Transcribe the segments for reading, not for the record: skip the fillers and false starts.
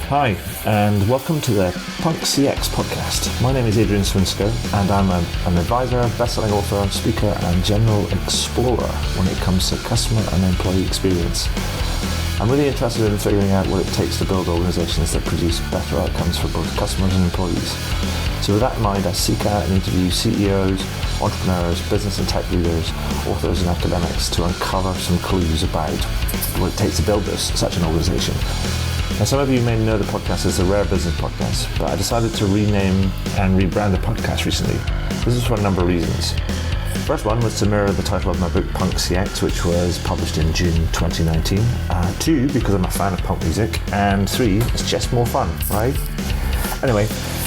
Hi, and welcome to the Punk CX podcast. My name is Adrian Swinsko, and I'm an advisor, best-selling author, speaker, and general explorer when it comes to customer and employee experience. I'm really interested in figuring out what it takes to build organizations that produce better outcomes for both customers and employees. So with that in mind, I seek out and interview CEOs, entrepreneurs, business and tech leaders, authors and academics to uncover some clues about what it takes to build such an organization. Now, some of you may know the podcast as the Rare Business Podcast, but I decided to rename and rebrand the podcast recently. This is for a number of reasons. First one was to mirror the title of my book, Punk CX, which was published in June 2019. Two, because I'm a fan of punk music. And three, it's just more fun, right? Anyway,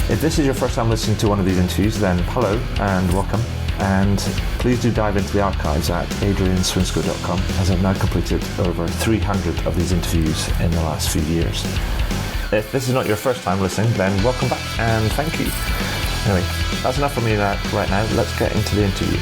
if this is your first time listening to one of these interviews, then hello and welcome. And please do dive into the archives at adrianswinsko.com, as I've now completed over 300 of these interviews in the last few years. If this is not your first time listening, then welcome back and thank you. Anyway, that's enough for me right now. Let's get into the interview.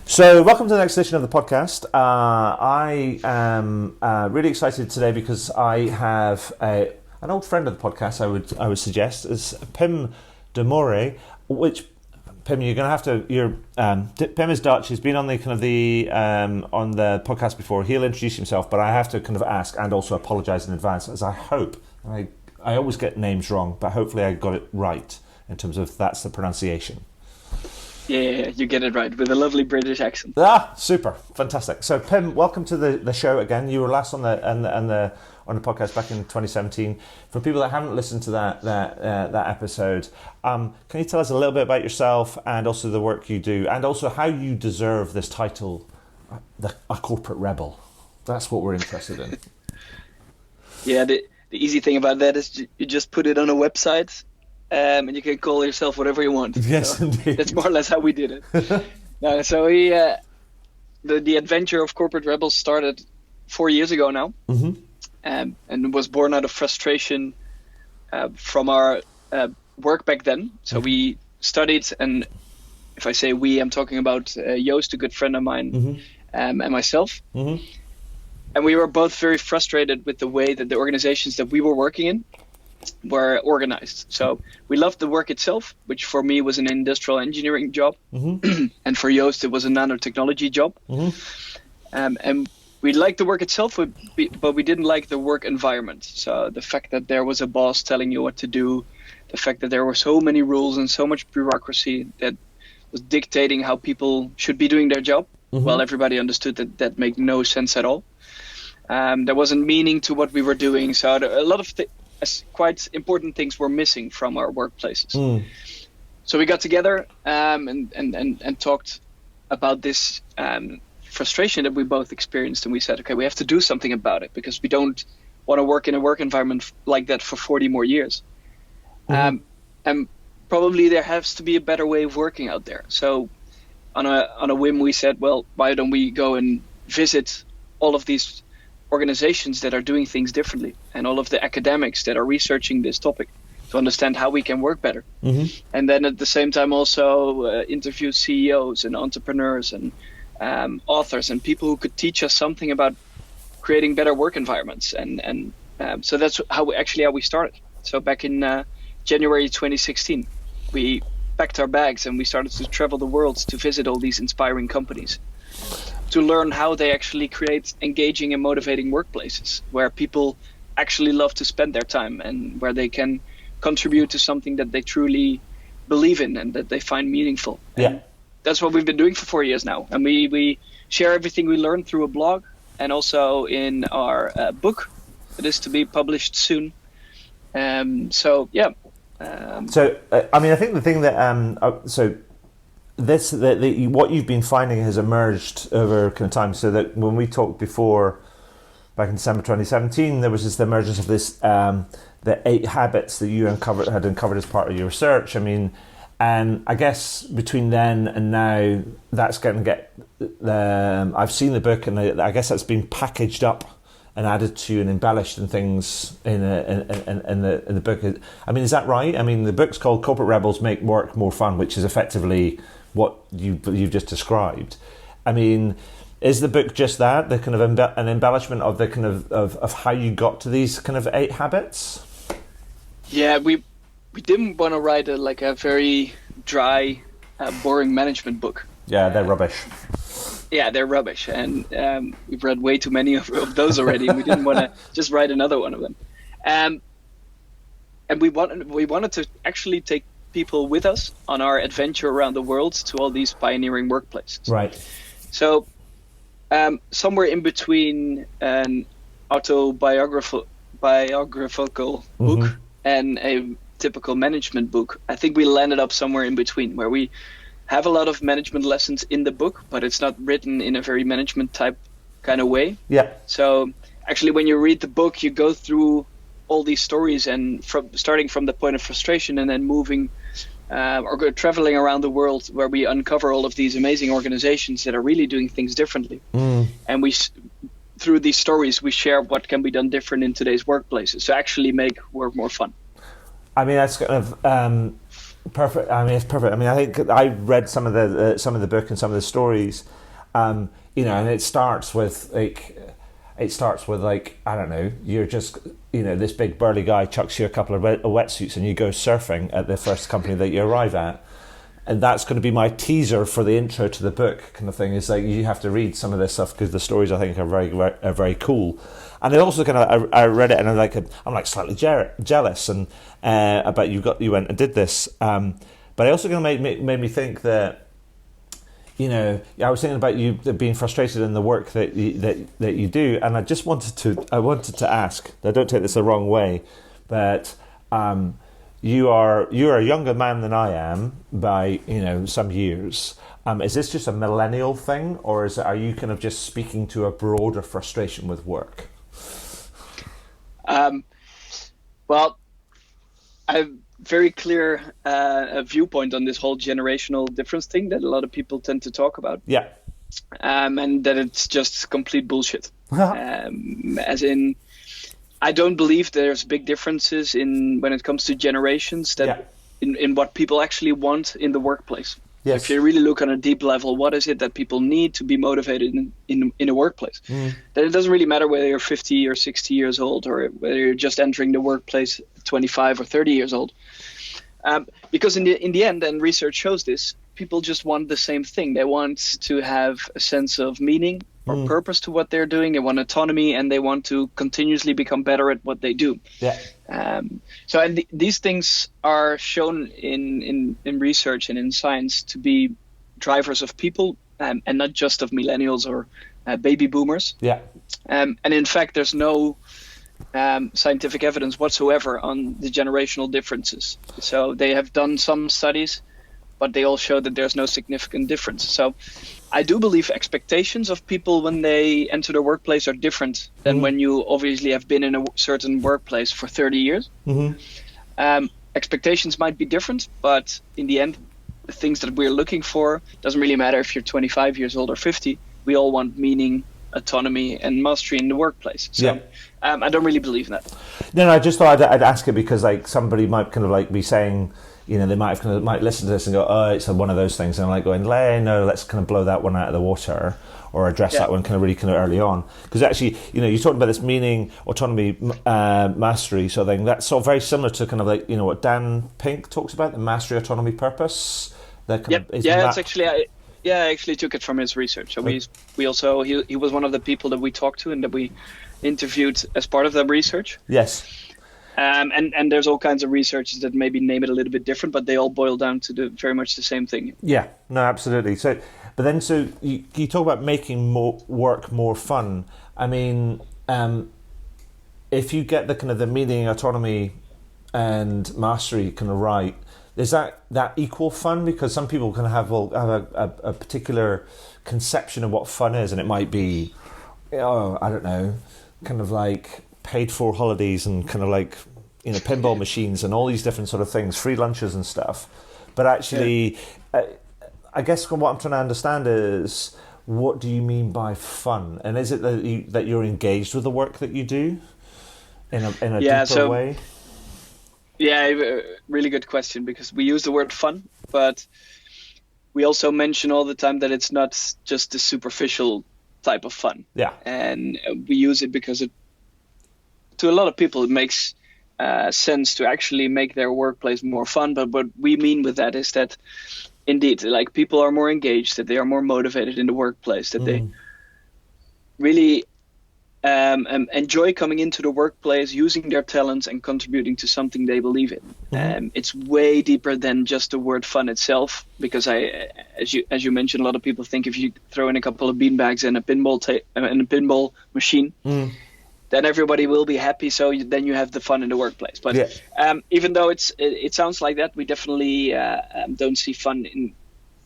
So, welcome to the next edition of the podcast. I am really excited today because I have an old friend of the podcast. I would suggest is Pim de More, which Pim, you're going to have to. Pim is Dutch. He's been on the on the podcast before. He'll introduce himself, but I have to kind of ask and also apologise in advance, as I hope I always get names wrong, but hopefully I got it right in terms of that's the pronunciation. Yeah, you get it right with a lovely British accent. Super, fantastic. So Pim, welcome to the show again. You were last on the podcast back in 2017. For people that haven't listened to that episode, can you tell us a little bit about yourself and also the work you do, and also how you deserve this title, a corporate rebel? That's what we're interested in. Yeah, the easy thing about that is you just put it on a website. And you can call yourself whatever you want. Yes, so indeed. That's more or less how we did it. So the adventure of Corporate Rebels started 4 years ago now, and it was born out of frustration from our work back then. So we studied, and if I say we, I'm talking about Joost, a good friend of mine, and myself. And we were both very frustrated with the way that the organizations that we were working in were organized. So we loved the work itself, which for me was an industrial engineering job, and for Joost it was a nanotechnology job. And we liked the work itself, but we didn't like the work environment. So the fact that there was a boss telling you what to do, the fact that there were so many rules and so much bureaucracy that was dictating how people should be doing their job, while everybody understood that made no sense at all. There wasn't meaning to what we were doing, so a lot of quite important things were missing from our workplaces. So we got together and talked about this frustration that we both experienced, and we said, okay, we have to do something about it because we don't want to work in a work environment like that for 40 more years. And probably there has to be a better way of working out there. So on a whim, we said, well, why don't we go and visit all of these organizations that are doing things differently, and all of the academics that are researching this topic to understand how we can work better. And then at the same time also interview CEOs and entrepreneurs and authors and people who could teach us something about creating better work environments. And so that's how we started. So back in January 2016, we packed our bags and we started to travel the world to visit all these inspiring companies, to learn how they actually create engaging and motivating workplaces where people actually love to spend their time and where they can contribute to something that they truly believe in and that they find meaningful. Yeah. And that's what we've been doing for 4 years now. And we share everything we learned through a blog and also in our book that is to be published soon. So I think the thing that what you've been finding has emerged over kind of time. So that when we talked before, back in December 2017, there was the emergence of this the 8 habits that you had uncovered as part of your research. I mean, and I guess between then and now, that's going to get. I've seen the book, and I guess that's been packaged up and added to and embellished and things in the book. I mean, is that right? I mean, the book's called Corporate Rebels Make Work More Fun, which is effectively what you've just described. I mean, is the book just that, the kind of an embellishment of the kind of how you got to these kind of 8 habits? Yeah, we didn't want to write a very dry, boring management book. Yeah, they're rubbish. Yeah, they're rubbish, and we've read way too many of those already. And we didn't want to just write another one of them. And we wanted to actually take people with us on our adventure around the world to all these pioneering workplaces. Right. So somewhere in between an autobiographical book and a typical management book, I think we landed up somewhere in between, where we have a lot of management lessons in the book, but it's not written in a very management type kind of way. Yeah. So actually, when you read the book, you go through all these stories, and starting from the point of frustration and then moving or traveling around the world, where we uncover all of these amazing organizations that are really doing things differently. And through these stories, we share what can be done different in today's workplaces to actually make work more fun. I mean, that's kind of perfect. I mean, it's perfect. I mean, I think I read some of the book and some of the stories, and it starts with like I don't know, you're just, this big burly guy chucks you a couple of wetsuits and you go surfing at the first company that you arrive at, and that's going to be my teaser for the intro to the book kind of thing. Is like you have to read some of this stuff because the stories I think are very cool. And it also kind of I read it and I'm like slightly jealous and about you went and did this, but it also kind of made me think that, I was thinking about you being frustrated in the work that you do, and I just wanted to ask. Now, don't take this the wrong way, but you are a younger man than I am by some years. Is this just a millennial thing, or are you kind of just speaking to a broader frustration with work? Well, I have very clear viewpoint on this whole generational difference thing that a lot of people tend to talk about. Yeah. And that it's just complete bullshit. As in, I don't believe there's big differences when it comes to generations in what people actually want in the workplace. Yes. If you really look on a deep level, what is it that people need to be motivated in a workplace? Then it doesn't really matter whether you're 50 or 60 years old, or whether you're just entering the workplace 25 or 30 years old. Because in the end, and research shows this, people just want the same thing. They want to have a sense of meaning or purpose to what they're doing. They want autonomy, and they want to continuously become better at what they do. Yeah. These things are shown in research and in science to be drivers of people, and not just of millennials or baby boomers. Yeah. And in fact, there's no scientific evidence whatsoever on the generational differences. So they have done some studies, but they all show that there's no significant difference. So I do believe expectations of people when they enter the workplace are different than when you obviously have been in a certain workplace for 30 years. Expectations might be different, but in the end, the things that we're looking for doesn't really matter if you're 25 years old or 50. We all want meaning, autonomy, and mastery in the workplace. So I don't really believe in that. No, I just thought I'd ask it because like somebody might kind of like be saying, they might listen to this and go, oh, it's one of those things, and I'm like going, no, let's kind of blow that one out of the water, or address that one kind of really kind of early on, because actually, you talked about this meaning, autonomy, mastery sort of thing. That's all very similar to kind of like what Dan Pink talks about, the mastery, autonomy, purpose. It's actually I actually took it from his research. So we also he was one of the people that we talked to and that we interviewed as part of that research. Yes. And there's all kinds of researches that maybe name it a little bit different, but they all boil down to very much the same thing. Yeah, no, absolutely. So you talk about making work more fun. I mean, if you get the kind of the meaning, autonomy, and mastery kind of right, is that equal fun? Because some people can have a particular conception of what fun is, and it might be, I don't know, kind of like paid for holidays and kind of like pinball machines and all these different sort of things, free lunches and stuff. But actually, I guess what I'm trying to understand is, what do you mean by fun? And is it that you're engaged with the work that you do in a deeper way? Yeah, really good question, because we use the word fun, but we also mention all the time that it's not just the superficial type of fun. Yeah. And we use it because to a lot of people, it makes sense to actually make their workplace more fun. But what we mean with that is that, indeed, like, people are more engaged, that they are more motivated in the workplace, that they really enjoy coming into the workplace, using their talents and contributing to something they believe in. It's way deeper than just the word fun itself, because as you mentioned, a lot of people think if you throw in a couple of beanbags and a pinball machine, then everybody will be happy. So then you have the fun in the workplace. But even though it sounds like that, we definitely don't see fun in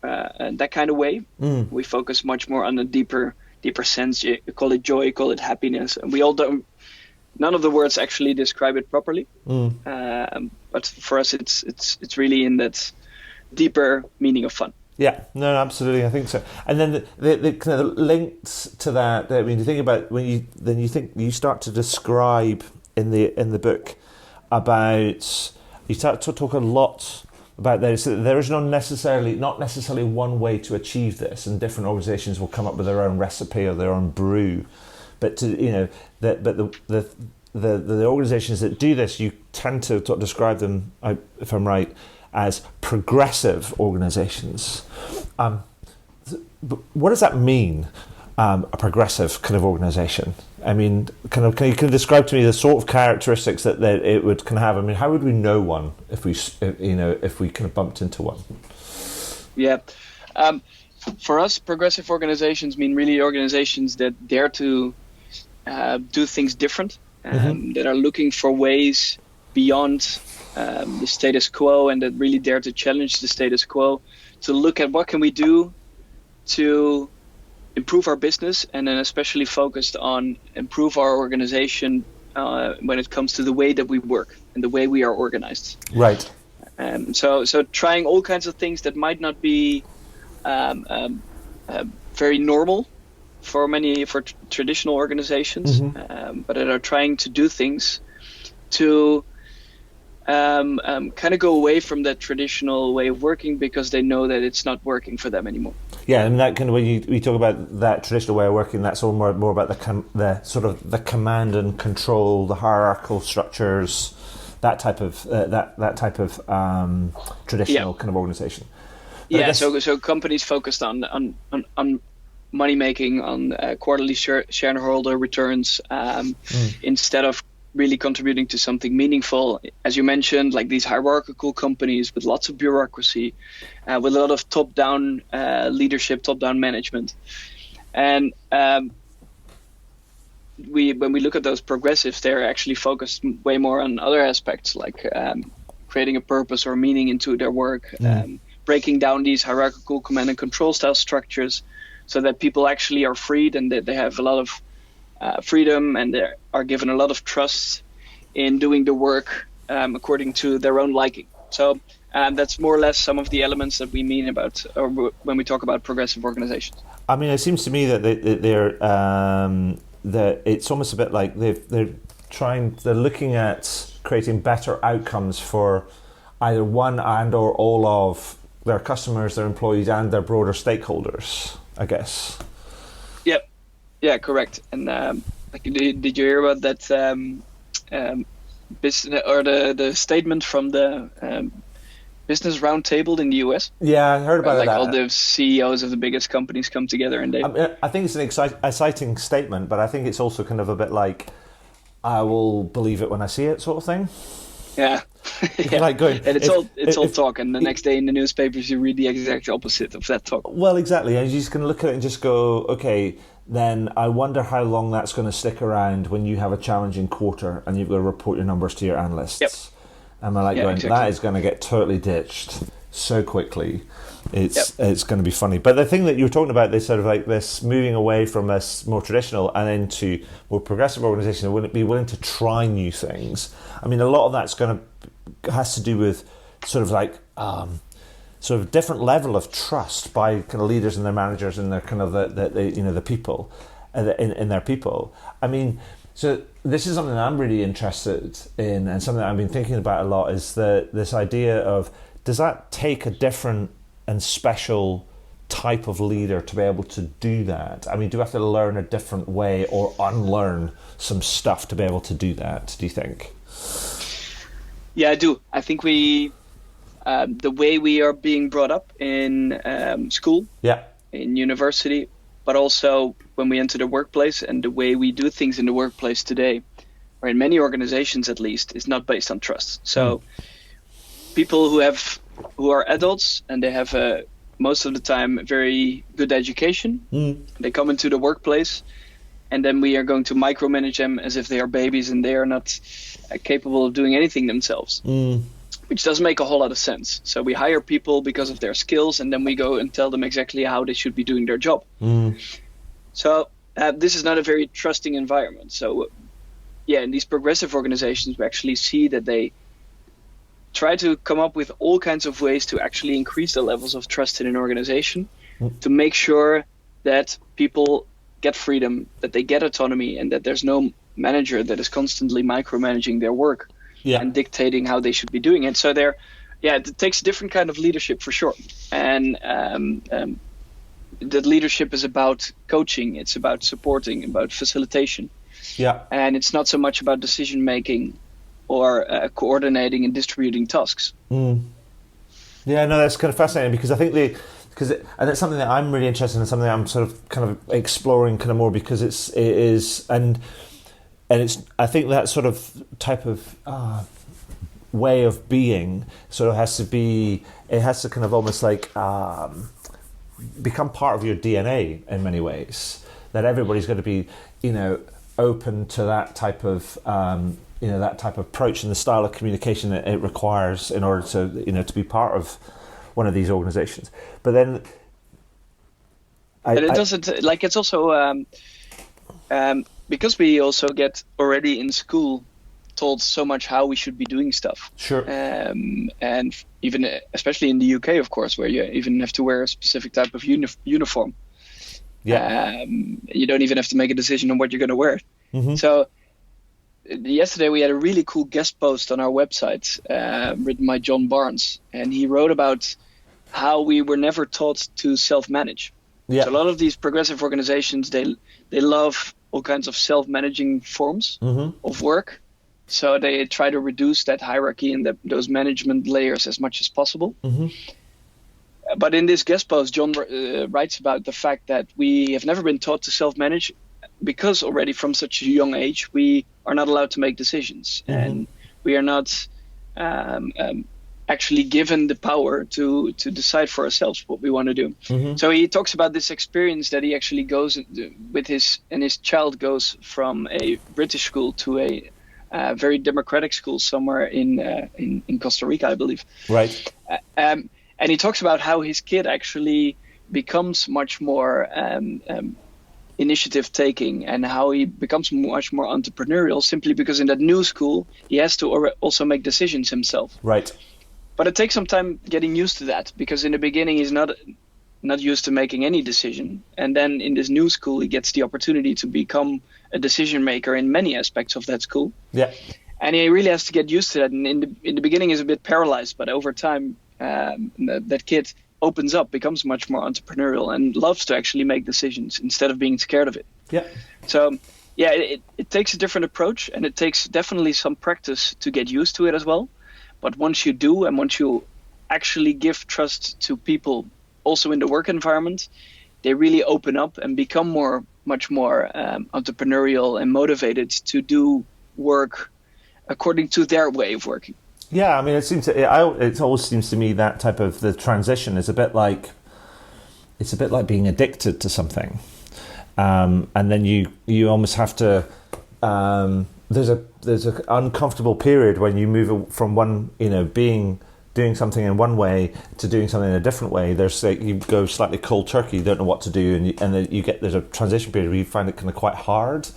that kind of way. We focus much more on a deeper sense. You call it joy, you call it happiness, and we all don't. None of the words actually describe it properly. But for us, it's really in that deeper meaning of fun. Yeah, no, absolutely, I think so. And then the kind of links to that. I mean, you think about you start to describe in the book about, you start to talk a lot about this. There is not necessarily one way to achieve this, and different organisations will come up with their own recipe or their own brew. But the organisations that do this, you tend to describe them, if I'm right, as progressive organisations. What does that mean? A progressive kind of organisation. I mean, can you describe to me the sort of characteristics that it would kind of have? I mean, how would we know one if we kind of bumped into one? Yeah, for us, progressive organizations mean really organizations that dare to do things different, that are looking for ways beyond the status quo, and that really dare to challenge the status quo, to look at what can we do to improve our business, and then especially focused on improve our organization when it comes to the way that we work and the way we are organized. Right. So trying all kinds of things that might not be very normal for traditional organizations, but that are trying to do things to kind of go away from that traditional way of working, because they know that it's not working for them anymore. Yeah, and that kind of, when we talk about that traditional way of working, that's all more about the sort of the command and control, the hierarchical structures, that type of traditional kind of organization. But so companies focused on money making, on quarterly shareholder returns, instead of really contributing to something meaningful, as you mentioned, like these hierarchical companies with lots of bureaucracy, with a lot of top-down leadership, top-down management. And when we look at those progressives, they're actually focused way more on other aspects, like creating a purpose or meaning into their work, breaking down these hierarchical command and control style structures, so that people actually are freed, and that they have a lot of freedom, and they are given a lot of trust in doing the work according to their own liking. So that's more or less some of the elements that we mean about, or when we talk about progressive organizations. I mean, it seems to me that that it's almost a bit like they're looking at creating better outcomes for either one and or all of their customers, their employees, and their broader stakeholders, I guess. Yep. Yeah, correct. And did you hear about that business, or the statement from the Business Roundtable in the US? Yeah, I heard about that. Like all the CEOs of the biggest companies come together, and I think it's an exciting statement, but I think it's also kind of a bit like, I will believe it when I see it, sort of thing. Yeah. Yeah. Like going, and it's all talk, and the next day in the newspapers you read the exact opposite of that talk. Well, exactly, and you're just going to look at it and just go, okay, then I wonder how long that's going to stick around when you have a challenging quarter and you've got to report your numbers to your analysts. Yep. And they're like exactly. That is going to get totally ditched so quickly. It's going to be funny. But the thing that you were talking about, this sort of like this moving away from this more traditional and into more progressive organizations that wouldn't be willing to try new things. I mean, a lot of that's has to do with sort of like sort of different level of trust by kind of leaders and their managers and their kind of the people in their people. I mean, so this is something that I'm really interested in, and something that I've been thinking about a lot, is this idea of, does that take a different and special type of leader to be able to do that? I mean, do we have to learn a different way or unlearn some stuff to be able to do that, do you think? Yeah, I do. I think the way we are being brought up in school, in university, but also when we enter the workplace, and the way we do things in the workplace today, or in many organizations at least, is not based on trust. So people who are adults and they have most of the time a very good education, they come into the workplace, and then we are going to micromanage them as if they are babies and they are not capable of doing anything themselves, which doesn't make a whole lot of sense. So we hire people because of their skills, and then we go and tell them exactly how they should be doing their job. So this is not a very trusting environment. So in these progressive organizations, we actually see that they try to come up with all kinds of ways to actually increase the levels of trust in an organization, to make sure that people get freedom, that they get autonomy, and that there's no manager that is constantly micromanaging their work and dictating how they should be doing it. So it takes a different kind of leadership for sure. And that leadership is about coaching, it's about supporting, about facilitation. And it's not so much about decision making or coordinating and distributing tasks. Yeah, no, that's kind of fascinating, because I think and it's something that I'm really interested in, something that I'm sort of kind of exploring kind of more, because it is, and it's, I think that sort of type of way of being sort of has to kind of almost like become part of your DNA in many ways, that everybody's going to be, open to that type of, that type of approach and the style of communication that it requires in order to, to be part of one of these organizations. But then it's also because we also get already in school told so much how we should be doing stuff. Sure. And even especially in the UK, of course, where you even have to wear a specific type of uniform. Yeah. You don't even have to make a decision on what you're going to wear. So yesterday we had a really cool guest post on our website, written by John Barnes, and he wrote about how we were never taught to self-manage. So a lot of these progressive organizations, they love all kinds of self-managing forms of work. So they try to reduce that hierarchy and those management layers as much as possible. But in this guest post, John writes about the fact that we have never been taught to self-manage, because already from such a young age, we are not allowed to make decisions, and we are not actually given the power to decide for ourselves what we want to do. So he talks about this experience that he actually goes with his child goes from a British school to a very democratic school somewhere in Costa Rica, I believe. Right. And he talks about how his kid actually becomes much more initiative taking, and how he becomes much more entrepreneurial, simply because in that new school he has to also make decisions himself. Right. But it takes some time getting used to that, because in the beginning he's not used to making any decision, and then in this new school he gets the opportunity to become a decision maker in many aspects of that school. Yeah. And he really has to get used to that, and in the beginning he's a bit paralyzed, but over time that kid opens up, becomes much more entrepreneurial, and loves to actually make decisions instead of being scared of it. Yeah. So it takes a different approach, and it takes definitely some practice to get used to it as well. But once you do, and once you actually give trust to people also in the work environment, they really open up and become much more entrepreneurial and motivated to do work according to their way of working. Yeah, I mean, it always seems to me that type of the transition is a bit like being addicted to something, and then you almost have to. There's an uncomfortable period when you move from one, doing something in one way to doing something in a different way. You go slightly cold turkey, you don't know what to do, and then there's a transition period where you find it kind of quite hard,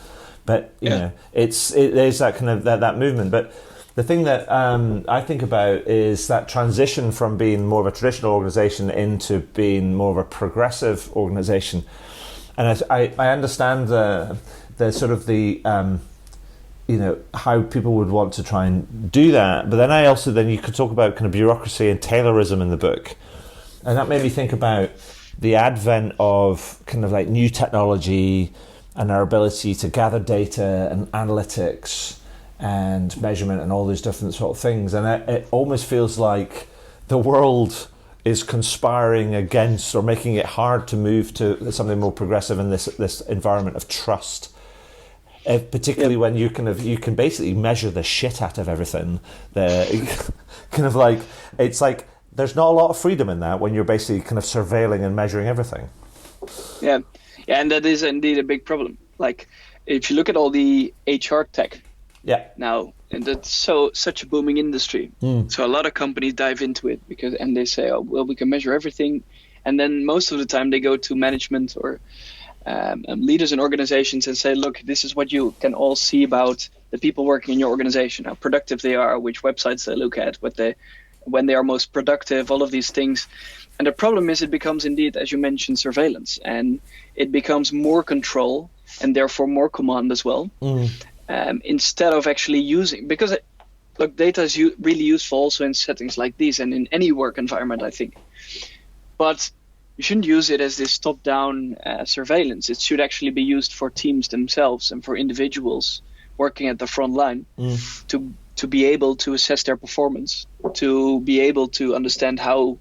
but there's that kind of that movement, but. The thing that I think about is that transition from being more of a traditional organisation into being more of a progressive organisation, and I understand the sort of the how people would want to try and do that, but then you could talk about kind of bureaucracy and Taylorism in the book, and that made me think about the advent of kind of like new technology and our ability to gather data and analytics and measurement and all these different sort of things. And it almost feels like the world is conspiring against or making it hard to move to something more progressive in this environment of trust. Particularly when you can basically measure the shit out of everything. Kind of like, it's like there's not a lot of freedom in that when you're basically kind of surveilling and measuring everything. Yeah, and that is indeed a big problem. Like, if you look at all the HR tech now, and that's such a booming industry. So a lot of companies dive into it and they say, oh, well, we can measure everything. And then most of the time they go to management or leaders in organizations and say, look, this is what you can all see about the people working in your organization, how productive they are, which websites they look at, when they are most productive, all of these things. And the problem is it becomes indeed, as you mentioned, surveillance, and it becomes more control and therefore more command as well, instead of actually using, because look, data is really useful also in settings like these and in any work environment, I think. But you shouldn't use it as this top-down surveillance. It should actually be used for teams themselves and for individuals working at the front line to be able to assess their performance, to be able to understand how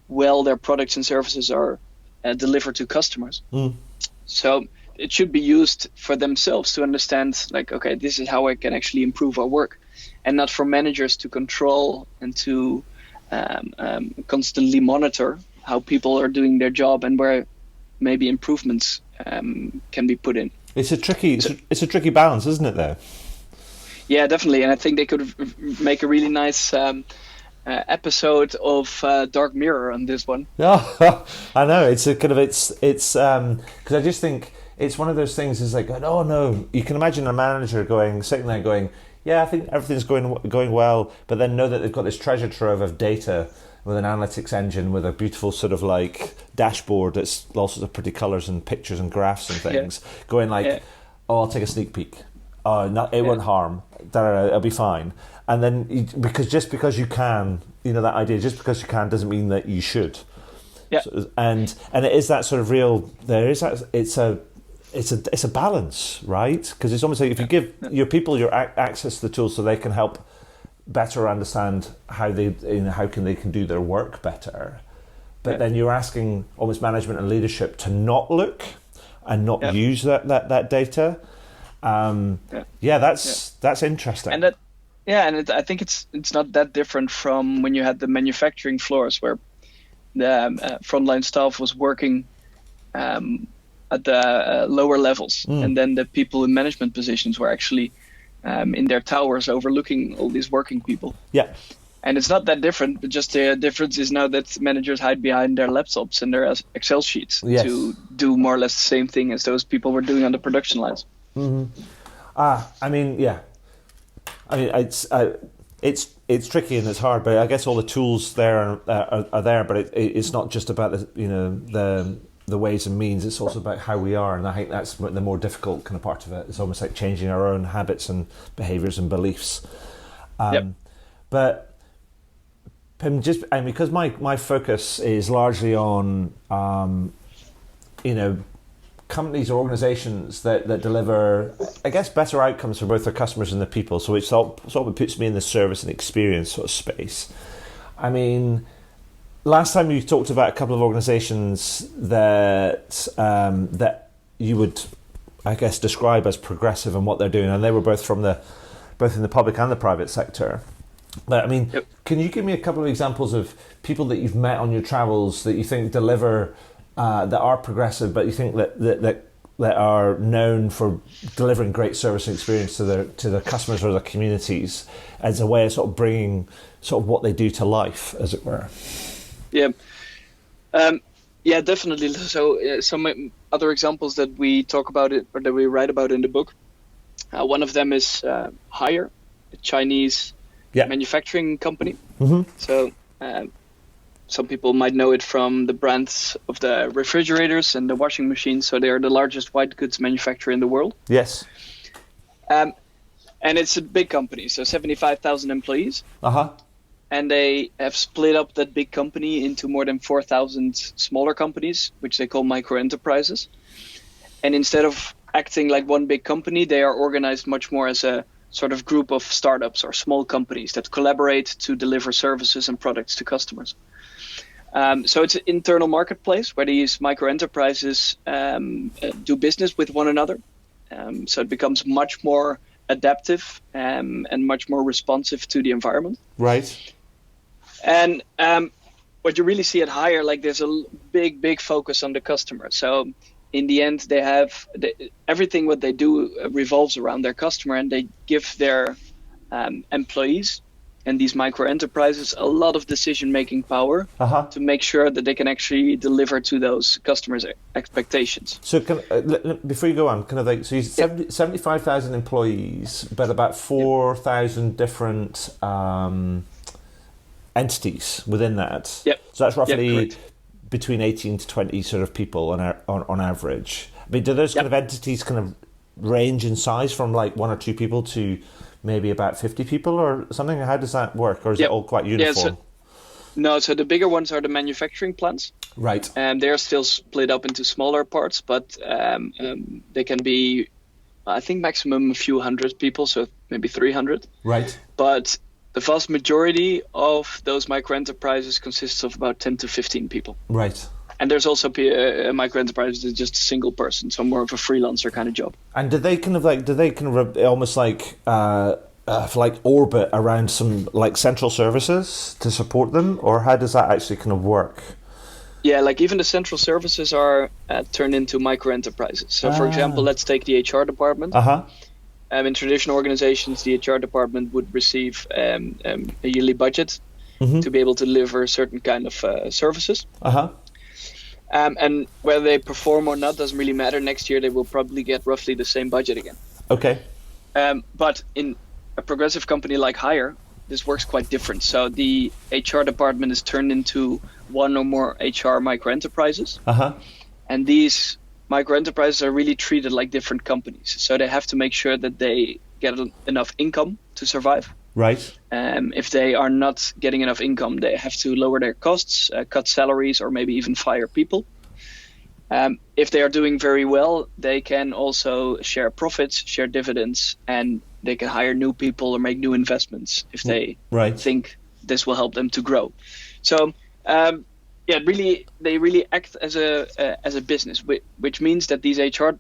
well their products and services are delivered to customers. So it should be used for themselves to understand, like, okay, this is how I can actually improve our work, and not for managers to control and to constantly monitor how people are doing their job and where maybe improvements can be put in. It's a tricky balance, isn't it, though? Yeah, definitely. And I think they could make a really nice episode of Dark Mirror on this one. Yeah, I know. It's a kind of it's because I just think it's one of those things. Is like, oh no, you can imagine a manager sitting there going, yeah, I think everything's going well, but then know that they've got this treasure trove of data with an analytics engine with a beautiful sort of like dashboard that's all sorts of pretty colours and pictures and graphs and things, going like, oh, I'll take a sneak peek. Oh, no, it won't harm. It'll be fine. And then just because you can, that idea, just because you can doesn't mean that you should. Yeah. So, and it is that sort of real. There is that. It's a balance, right? Because it's almost like if you give your people your access to the tools so they can help better understand how they can do their work better, but then you're asking almost management and leadership to not look and not use that data. That's interesting. And I think it's not that different from when you had the manufacturing floors where the frontline staff was working at the lower levels, and then the people in management positions were actually in their towers overlooking all these working people. Yeah. And it's not that different, but just the difference is now that managers hide behind their laptops and their Excel sheets to do more or less the same thing as those people were doing on the production lines. It's tricky and it's hard, but I guess all the tools there are there. But it's not just about the ways and means. It's also about how we are, and I think that's the more difficult kind of part of it. It's almost like changing our own habits and behaviours and beliefs. But Pim, because my focus is largely on companies or organisations that deliver, I guess, better outcomes for both their customers and their people. So it sort of puts me in the service and experience sort of space. I mean, last time you talked about a couple of organisations that you would, I guess, describe as progressive in what they're doing, and they were both in the public and the private sector. But I mean, can you give me a couple of examples of people that you've met on your travels that you think deliver that are progressive, but you think that are known for delivering great service and experience to their customers or their communities as a way of sort of bringing sort of what they do to life, as it were? Yeah, definitely. So some other examples that we talk about it or that we write about in the book. One of them is Haier, a Chinese manufacturing company. So some people might know it from the brands of the refrigerators and the washing machines. So they are the largest white goods manufacturer in the world. Yes. And it's a big company, so 75,000 employees. and they have split up that big company into more than 4,000 smaller companies, which they call micro enterprises. And instead of acting like one big company, they are organized much more as a sort of group of startups or small companies that collaborate to deliver services and products to customers. So it's an internal marketplace where these micro enterprises do business with one another. So it becomes much more adaptive and much more responsive to the environment. Right. And what you really see at Hire, like there's a big focus on the customer. So in the end, they have everything what they do revolves around their customer, and they give their employees and these micro enterprises a lot of decision-making power to make sure that they can actually deliver to those customers' expectations. So before you go on, kind of like, so you 75,000 employees, but about 4,000 different entities within that. Yep. So that's roughly between 18 to 20 sort of people on average. I mean, do those kind of entities kind of range in size from like 1 or 2 people to maybe about 50 people or something? How does that work? Or is it all quite uniform? So the bigger ones are the manufacturing plants. Right. And they're still split up into smaller parts, but they can be, I think, maximum a few hundred people, so maybe 300. Right. But the vast majority of those micro enterprises consists of about 10 to 15 people. Right. And there's also a micro enterprise that's just a single person, so more of a freelancer kind of job. And do they kind of almost like orbit around some like central services to support them, or how does that actually kind of work? Yeah, like even the central services are turned into micro enterprises. So for example, let's take the HR department. In traditional organizations, the HR department would receive a yearly budget to be able to deliver certain kind of services. And whether they perform or not doesn't really matter. Next year, they will probably get roughly the same budget again. Okay. But in a progressive company like Hire, this works quite different. So the HR department is turned into one or more HR micro enterprises. And these micro enterprises are really treated like different companies. So they have to make sure that they get enough income to survive. Right. If they are not getting enough income, they have to lower their costs, cut salaries, or maybe even fire people. If they are doing very well, they can also share profits, share dividends, and they can hire new people or make new investments if they think this will help them to grow. So, they really act as a business, which means that these HR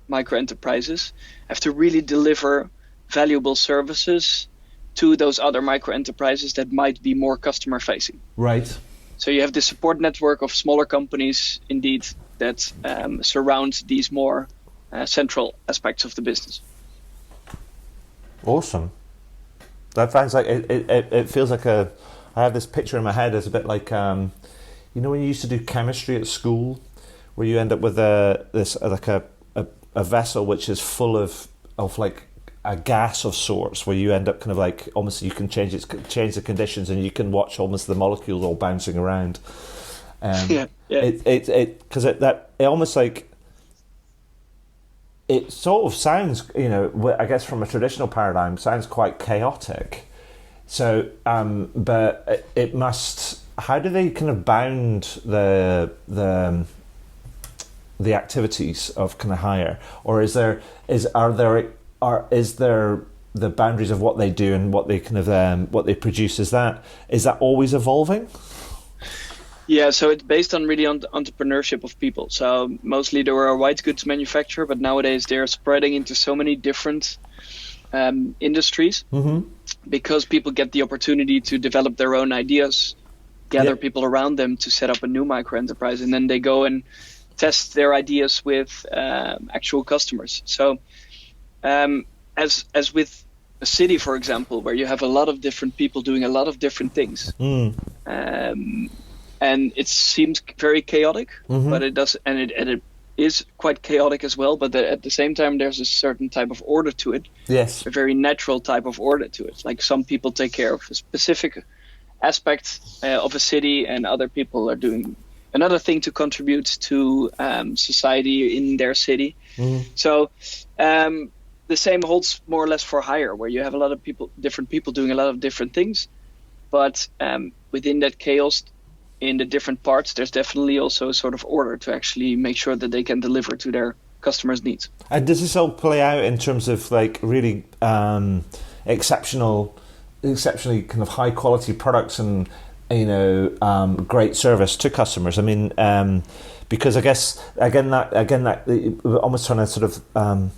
micro enterprises have to really deliver valuable services to those other micro enterprises that might be more customer facing. Right. So you have the support network of smaller companies, indeed, that surround these more central aspects of the business. Awesome. That sounds like it feels like I have this picture in my head. It's a bit like when you used to do chemistry at school, where you end up with a vessel which is full of like a gas of sorts, where you end up kind of like almost you can change the conditions and you can watch almost the molecules all bouncing around. It almost like it sort of sounds, I guess from a traditional paradigm, sounds quite chaotic. So, but it must. How do they kind of bound the activities of kind of Hire, or is there the boundaries of what they do and what they kind of what they produce? Is that always evolving? Yeah, so it's based on really on the entrepreneurship of people. So mostly they were a white goods manufacturer, but nowadays they're spreading into so many different industries because people get the opportunity to develop their own ideas, gather people around them to set up a new micro enterprise, and then they go and test their ideas with actual customers. So as with a city, for example, where you have a lot of different people doing a lot of different things, and it seems very chaotic, but it does, and it is quite chaotic as well. But at the same time, there's a certain type of order to it. Yes, a very natural type of order to it. Like some people take care of a specific aspect of a city, and other people are doing another thing to contribute to society in their city. So the same holds more or less for Hire, where you have a lot of different people doing a lot of different things. but within that chaos, in the different parts, there's definitely also a sort of order to actually make sure that they can deliver to their customers' needs. And does this all play out in terms of like really exceptionally kind of high quality products and great service to customers? I mean, because I guess again that almost trying to sort of I'm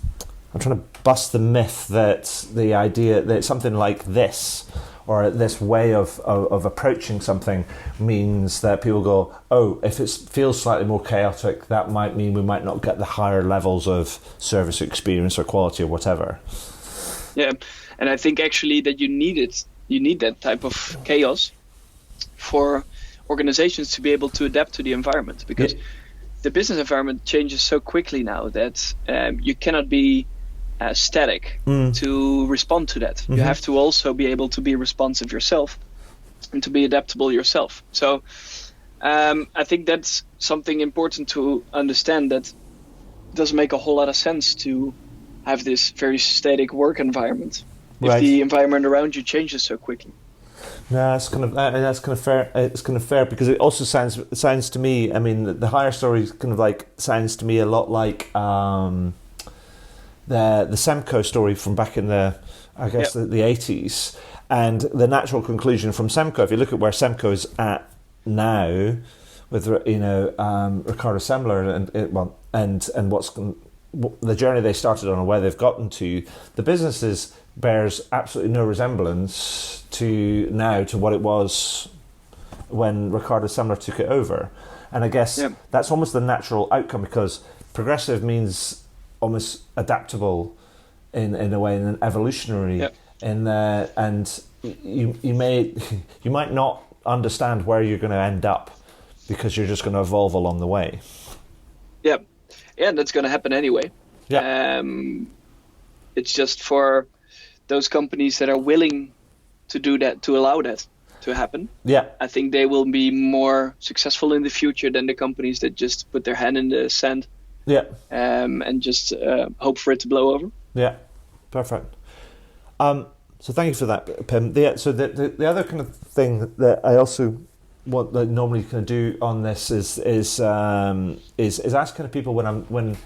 trying to bust the myth that the idea that something like this, or this way of approaching something, means that people go, oh, if it feels slightly more chaotic, that might mean we might not get the higher levels of service experience or quality or whatever. Yeah, and I think actually that you need that type of chaos for organizations to be able to adapt to the environment, because the business environment changes so quickly now that you cannot be static to respond to that. You have to also be able to be responsive yourself and to be adaptable yourself. So I think that's something important to understand, that it doesn't make a whole lot of sense to have this very static work environment if the environment around you changes so quickly. No, that's kind of fair. It's kind of fair, because it also sounds to me. I mean, the higher story kind of like sounds to me a lot like the Semco story from back in the 80s, and the natural conclusion from Semco. If you look at where Semco is at now, with Ricardo Semler and what's the journey they started on and where they've gotten to, the businesses bears absolutely no resemblance to what it was when Ricardo Semler took it over. And I guess that's almost the natural outcome, because progressive means almost adaptable in a way, in an evolutionary and you might not understand where you're going to end up, because you're just going to evolve along the way. That's going to happen anyway. It's just for those companies that are willing to do that, to allow that to happen. I think they will be more successful in the future than the companies that just put their hand in the sand and just hope for it to blow over. Perfect. So thank you for that, Pim. So the other kind of thing that I also normally kind of do on this is ask kind of people when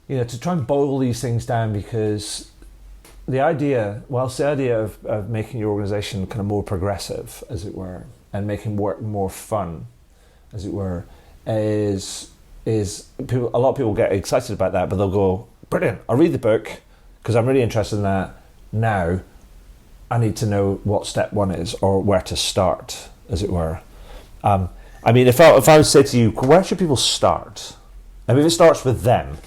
to try and boil these things down, because the idea of making your organization kind of more progressive, as it were, and making work more fun, as it were, is people. A lot of people get excited about that, but they'll go, brilliant, I'll read the book because I'm really interested in that. Now I need to know what step one is, or where to start, as it were. I mean, if I would say to you, where should people start? I mean, if it starts with them,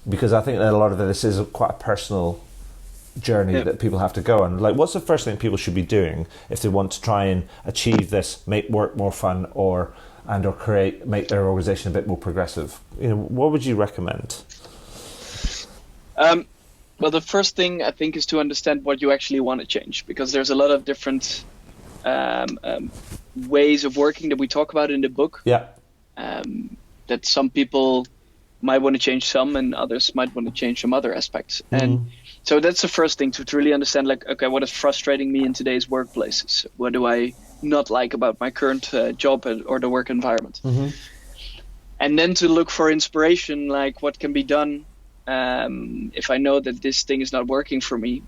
because I think that a lot of this is quite a personal journey that people have to go on. Like, what's the first thing people should be doing if they want to try and achieve this, make work more fun, or make their organization a bit more progressive? What would you recommend? Well, the first thing I think is to understand what you actually want to change, because there's a lot of different ways of working that we talk about in the book. That some people might want to change some, and others might want to change some other aspects. And so that's the first thing, to really understand, like, okay, what is frustrating me in today's workplaces? What do I not like about my current job or the work environment? And then to look for inspiration, like what can be done if I know that this thing is not working for me.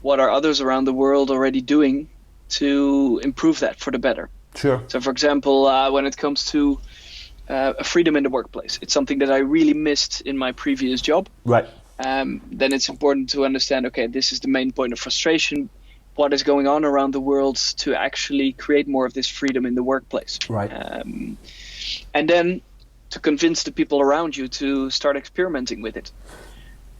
What are others around the world already doing to improve that for the better? Sure. So, for example, when it comes to freedom in the workplace, it's something that I really missed in my previous job. Right. Then it's important to understand, okay, this is the main point of frustration. What is going on around the world to actually create more of this freedom in the workplace? Right. And then to convince the people around you to start experimenting with it.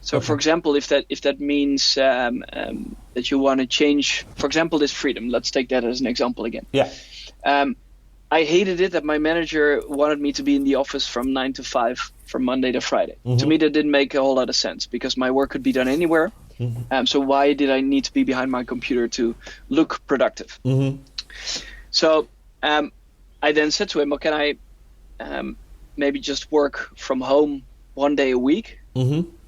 So, for example, if that means that you want to change, for example, this freedom, let's take that as an example again. I hated it that my manager wanted me to be in the office from 9 to 5 from Monday to Friday. To me, that didn't make a whole lot of sense, because my work could be done anywhere. So why did I need to be behind my computer to look productive? So I then said to him, well, can I maybe just work from home one day a week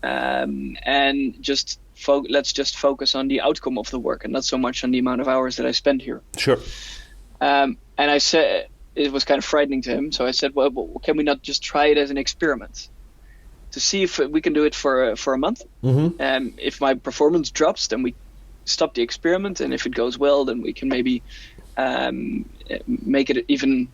and just let's just focus on the outcome of the work and not so much on the amount of hours that I spend here. Sure. And I said, it was kind of frightening to him. So I said, well, can we not just try it as an experiment to see if we can do it for a month? If my performance drops, then we stop the experiment. And if it goes well, then we can maybe make it even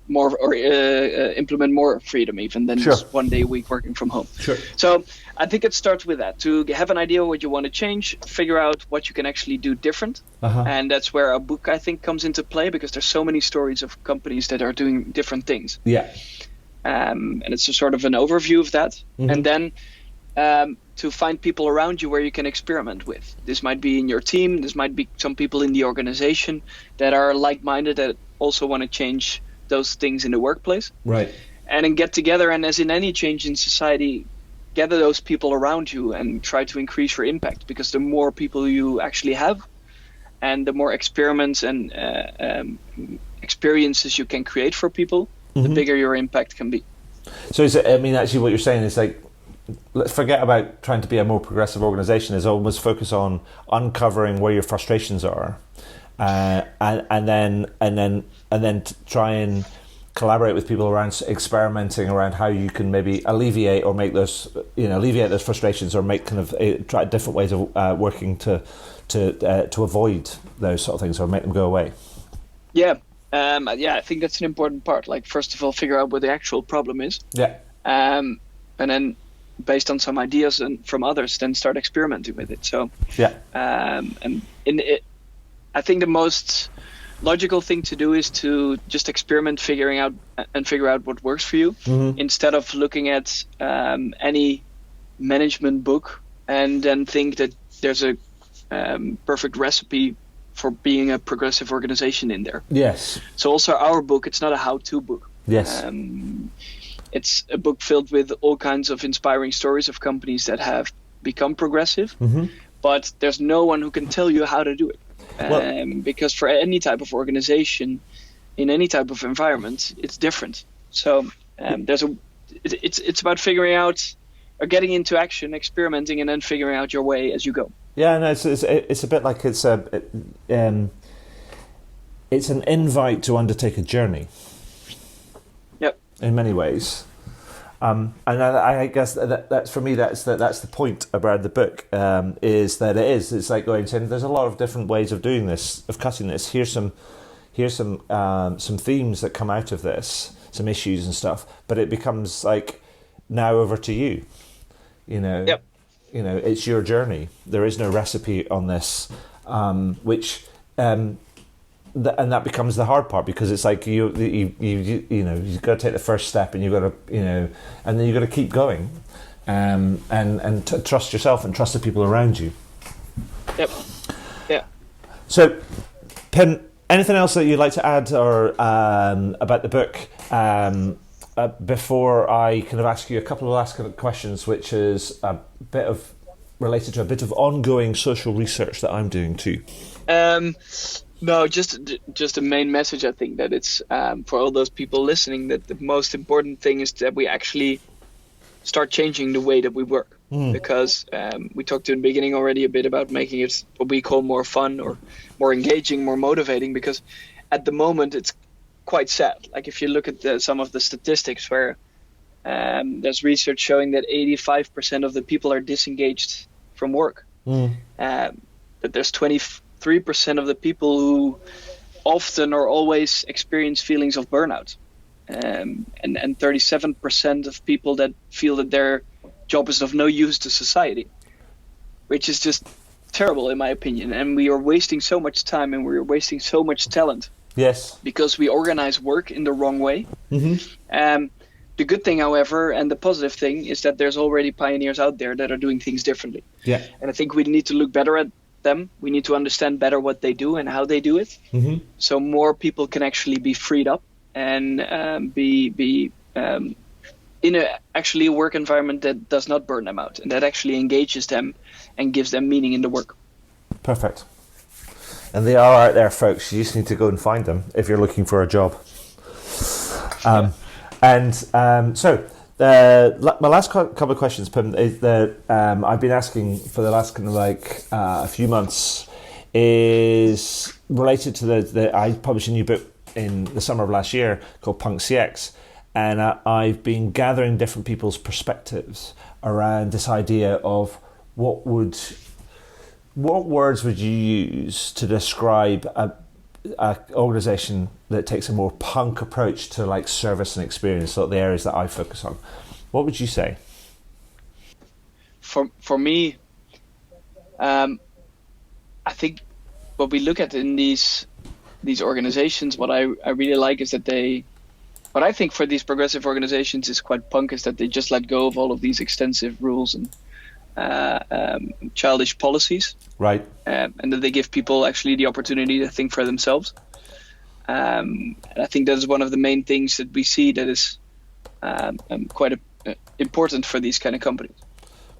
more, or implement more freedom even than just 1 day a week working from home. Sure. So I think it starts with that, to have an idea what you want to change, figure out what you can actually do different. And that's where a book, I think, comes into play, because there's so many stories of companies that are doing different things. Yeah. And it's a sort of an overview of that. And then to find people around you where you can experiment with. This might be in your team. This might be some people in the organization that are like-minded, that also want to change those things in the workplace. Right. And then get together, and as in any change in society, gather those people around you and try to increase your impact, because the more people you actually have and the more experiments and experiences you can create for people, the bigger your impact can be. So is it, I mean, actually what you're saying is like, let's forget about trying to be a more progressive organization, is almost focus on uncovering where your frustrations are, and then try and collaborate with people around experimenting around how you can maybe alleviate or make those, alleviate those frustrations, or make kind of try different ways of working to avoid those sort of things, or make them go away. I think that's an important part. Like, first of all, figure out what the actual problem is. And then, based on some ideas and from others, then start experimenting with it. So and I think the most logical thing to do is to just experiment, figure out what works for you, instead of looking at any management book and then think that there's a perfect recipe for being a progressive organization in there. Yes. So also our book, it's not a how-to book. Yes. It's a book filled with all kinds of inspiring stories of companies that have become progressive, but there's no one who can tell you how to do it. Because for any type of organization, in any type of environment, it's different. So it's about figuring out, or getting into action, experimenting, and then figuring out your way as you go. Yeah, no, it's a bit like it's an invite to undertake a journey. Yep. In many ways. And I guess that's for me. That's the point about the book. Is that it's like going, saying there's a lot of different ways of doing this, of cutting this. Here's some themes that come out of this, some issues and stuff. But it becomes like, now over to you. Yep. It's your journey. There is no recipe on this, and that becomes the hard part, because it's like you've got to take the first step, and you've got to and then you've got to keep going, and trust yourself and trust the people around you. Yep. Yeah. So, Pim, anything else that you'd like to add or about the book before I kind of ask you a couple of last kind of questions, which is a bit of related to a bit of ongoing social research that I'm doing too? No, just a main message. I think that it's for all those people listening, that the most important thing is that we actually start changing the way that we work. Because we talked in the beginning already a bit about making it what we call more fun, or more engaging, more motivating. Because at the moment it's quite sad. Like, if you look at some of the statistics, where there's research showing that 85% of the people are disengaged from work. That there's 23% of the people who often or always experience feelings of burnout, and 37% of people that feel that their job is of no use to society, which is just terrible in my opinion. And we are wasting so much time, and we are wasting so much talent. Yes. Because we organize work in the wrong way. The good thing, however, and the positive thing, is that there's already pioneers out there that are doing things differently. Yeah. And I think we need to look better at them. We need to understand better what they do and how they do it. So more people can actually be freed up and be in a work environment that does not burn them out, and that actually engages them and gives them meaning in the work. Perfect. And they are out there, folks. You just need to go and find them if you're looking for a job. So My last couple of questions, Pim, is that I've been asking for the last kind of a few months is related to I published a new book in the summer of last year called Punk CX, and I've been gathering different people's perspectives around this idea of what words would you use to describe a organization that takes a more punk approach to like service and experience, so the areas that I focus on. What would you say? For me, I think what we look at in these organizations, what I really like is that what I think for these progressive organizations is quite punk is that they just let go of all of these extensive rules and childish policies, right? And that they give people actually the opportunity to think for themselves. And I think that is one of the main things that we see that is quite important for these kind of companies.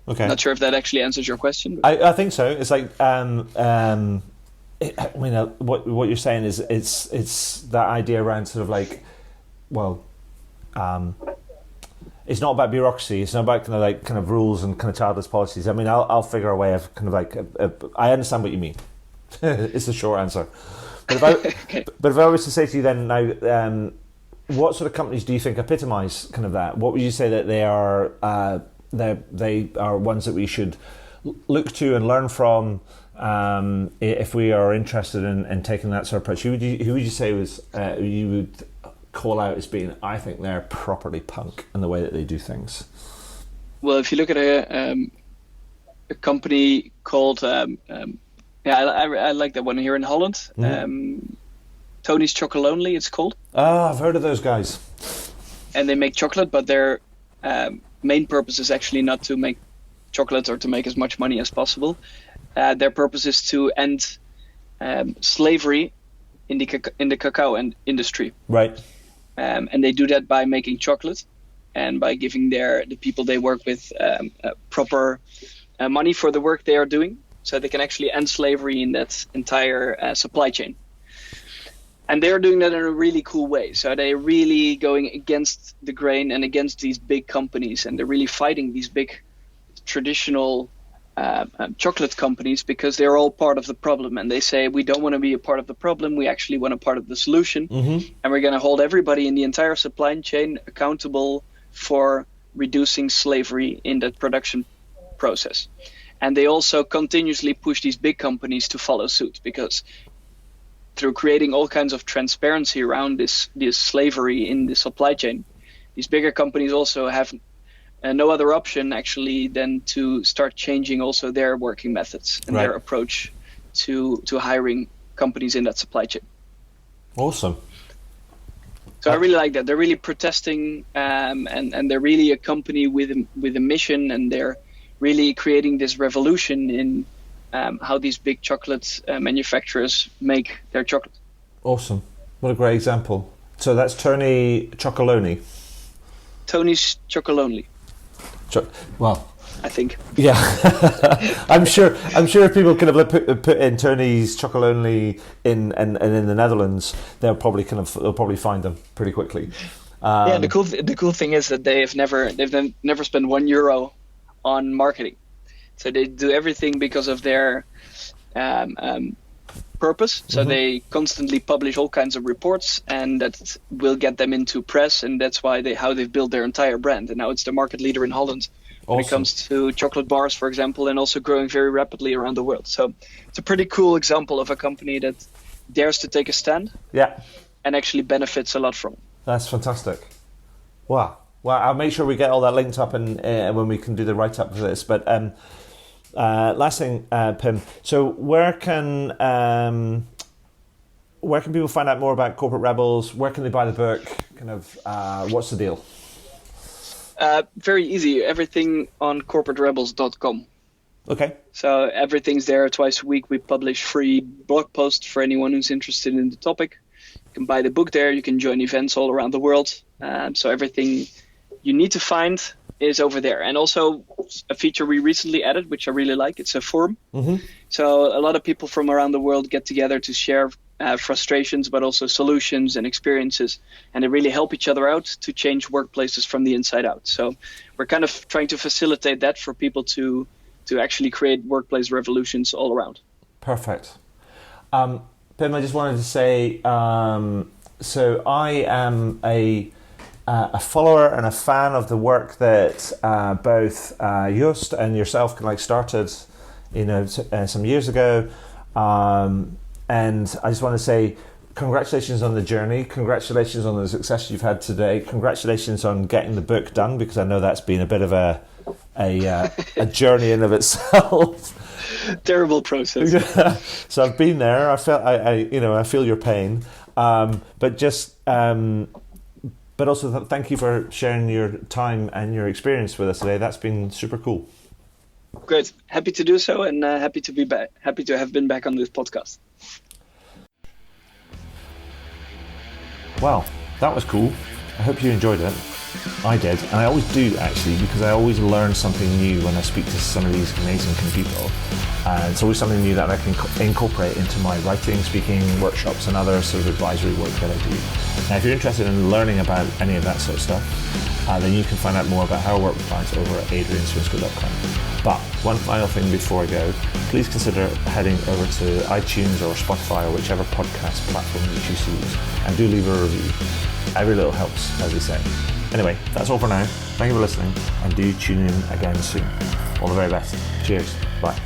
Okay. Not sure if that actually answers your question. I think so. It's like what you're saying is it's that idea around sort of like, well, it's not about bureaucracy. It's not about kind of rules and kind of childless policies. I mean, I'll figure a way of kind of like I understand what you mean. It's the short answer. But if I was to say to you then now, what sort of companies do you think epitomise kind of that? What would you say that they are? They are ones that we should look to and learn from if we are interested in taking that sort of approach. Who would you say was you would call out as being, I think they're properly punk in the way that they do things? Well, if you look at a company called I like that one here in Holland. Mm-hmm. Tony's Chocolonely, it's called. I've heard of those guys. And they make chocolate, but their main purpose is actually not to make chocolate or to make as much money as possible. Their purpose is to end slavery in the cacao industry. Right. And they do that by making chocolate and by giving the people they work with proper money for the work they are doing, so they can actually end slavery in that entire supply chain. And they're doing that in a really cool way. So they're really going against the grain and against these big companies, and they're really fighting these big traditional chocolate companies because they're all part of the problem. And they say, we don't want to be a part of the problem. We actually want a part of the solution. Mm-hmm. And we're going to hold everybody in the entire supply chain accountable for reducing slavery in that production process. And they also continuously push these big companies to follow suit, because through creating all kinds of transparency around this slavery in the supply chain, these bigger companies also have no other option actually than to start changing also their working methods and their approach to hiring companies in that supply chain. Awesome. So I really like that. They're really protesting, and they're really a company with a mission, and they're really creating this revolution in how these big chocolate manufacturers make their chocolate. Awesome. What a great example. So that's Tony Chocolonely. Tony's Chocolonely. Well, I think. Yeah. I'm sure if people could have put in Tony's Chocolonely in the Netherlands, they'll probably find them pretty quickly. The cool thing is that they've never spent €1 on marketing. So they do everything because of their purpose. So mm-hmm. They constantly publish all kinds of reports, and that will get them into press, and that's how they've built their entire brand. And now it's the market leader in Holland when it comes to chocolate bars, for example, and also growing very rapidly around the world. So it's a pretty cool example of a company that dares to take a stand, and actually benefits a lot from it. That's fantastic. Wow. Well, I'll make sure we get all that linked up and when we can do the write-up for this. But last thing, Pim. So where can people find out more about Corporate Rebels? Where can they buy the book? Kind of, what's the deal? Very easy. Everything on corporaterebels.com. Okay. So everything's there twice a week. We publish free blog posts for anyone who's interested in the topic. You can buy the book there. You can join events all around the world. So everything you need to find is over there. And also a feature we recently added, which I really like, it's a forum. Mm-hmm. So a lot of people from around the world get together to share frustrations, but also solutions and experiences, and they really help each other out to change workplaces from the inside out. So we're kind of trying to facilitate that for people to actually create workplace revolutions all around. Perfect. Pim, I just wanted to say, so I am a follower and a fan of the work that both Joost and yourself started, some years ago. And I just want to say congratulations on the journey. Congratulations on the success you've had today. Congratulations on getting the book done, because I know that's been a bit of a journey in of itself. Terrible process. So I've been there. I feel your pain. But also thank you for sharing your time and your experience with us today. That's been super cool. Great. Happy to do so, and happy to be back. Happy to have been back on this podcast. Well, that was cool. I hope you enjoyed it. I did, and I always do actually, because I always learn something new when I speak to some of these amazing people. And it's always something new that I can incorporate into my writing, speaking, workshops, and other sort of advisory work that I do. Now, if you're interested in learning about any of that sort of stuff, then you can find out more about how I work with clients over at adrianswinscoe.com. But one final thing before I go, please consider heading over to iTunes or Spotify or whichever podcast platform you choose to use, and do leave a review. Every little helps, as we say. Anyway, that's all for now. Thank you for listening, and do tune in again soon. All the very best. Cheers. Bye.